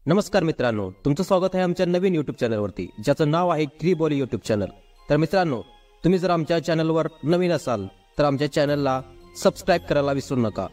नमस्कार मित्रांनो, तुमचं स्वागत आहे आमच्या नवीन यूट्यूब चॅनलवरती, ज्याचं नाव आहे क्रीबॉली यूट्यूब चॅनल। तर मित्रांनो, तुम्ही जर आमच्या चॅनलवर नवीन असाल तर आमच्या चॅनलला सबस्क्राइब करायला विसरू नका।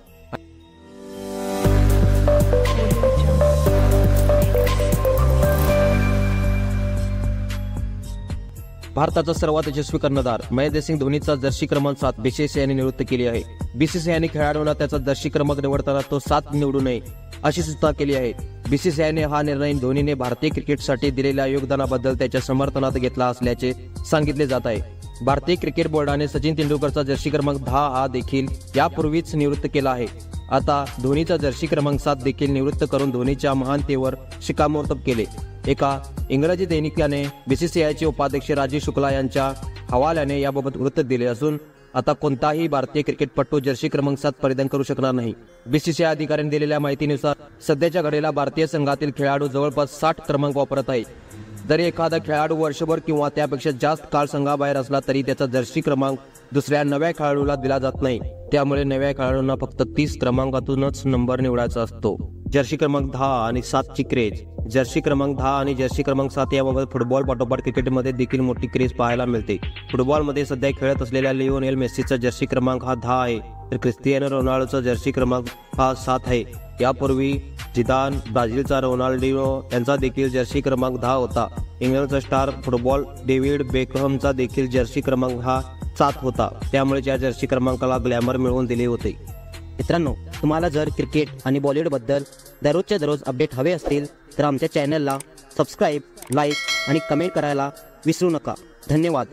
भारताचा सर्वात यशस्वी कर्णधार महेंद्रसिंग धोनीचा जर्सी क्रमांक 7 बीसीसीआयने निवृत्त केली आहे। बीसीसीआयने खेळाडूंना त्याचा जर्सी क्रमांक निवडताना तो 7 निवडू नये अशी सूचना केली आहे। बीसीसीआयने हा निर्णय धोनीने भारतीय क्रिकेटसाठी दिलेल्या योगदानाबद्दल त्याच्या समर्थनात घेतला असल्याचे सांगितले जात आहे। भारतीय क्रिकेट बोर्डाने सचिन तेंडुलकरचा जर्सी क्रमांक 10 हा देखील यापूर्वीच निवृत्त केला आहे। आता धोनीचा जर्सी क्रमांक 7 देखील निवृत्त करून धोनीच्या महानतेवर शिक्कामोर्तब केले। एका इंग्रजी दैनिकाने बीसीसीआयचे उपाध्यक्ष राजीव शुक्ला यांच्या हवाल्याने याबाबत वृत्त दिले असून आता कोणताही भारतीय क्रिकेटपटू जर्सी क्रमांक 7 परिधान करू शकणार नाही। बीसीसीआय अधिकाऱ्यांनी दिलेल्या माहितीनुसार सध्याच्या घडीला भारतीय संघातील खेळाडू जवळपास 60 क्रमांक वापरत आहेत। जरी एखादा खेळाडू वर्षभर किंवा त्यापेक्षा जास्त काळ संघाबाहेर असला तरी त्याचा जर्सी क्रमांक दुसऱ्या नव्या खेळाडूला दिला जात नाही। त्यामुळे नव्या खेळाडूंना फक्त 30 क्रमांकातूनच नंबर निवडायचा असतो। जर्सी क्रमांक 10 आणि 7 ची क्रेज। जर्सी क्रमांक 10 आणि जर्सी क्रमांक 7 याबाबत फुटबॉल पाठोपाठ क्रिकेटमध्ये देखील मोठी क्रेज पाहायला मिळते। फुटबॉलमध्ये सध्या खेळत असलेल्या लिओनेल मेस्सीचा जर्सी क्रमांक हा 10 आहे, तर क्रिस्टियानो रोनाल्डोचा जर्सी क्रमांक हा 7 आहे। यापूर्वी जिदान, ब्राझीलचा रोनाल्डिनो यांचा देखील जर्सी क्रमांक 10 होता। इंग्लंडचा स्टार फुटबॉल डेव्हिड बेकहमचा देखील जर्सी क्रमांक हा 7 होता। त्यामुळे या जर्सी क्रमांकाला ग्लॅमर मिळवून दिले होते। मित्रांनो, तुम्हाला जर क्रिकेट आणि बॉलिवूड बद्दल दररोजच्या दररोज अपडेट हवे असतील तर आमच्या चॅनलला सबस्क्राईब, लाईक आणि कमेंट करायला विसरू नका। धन्यवाद।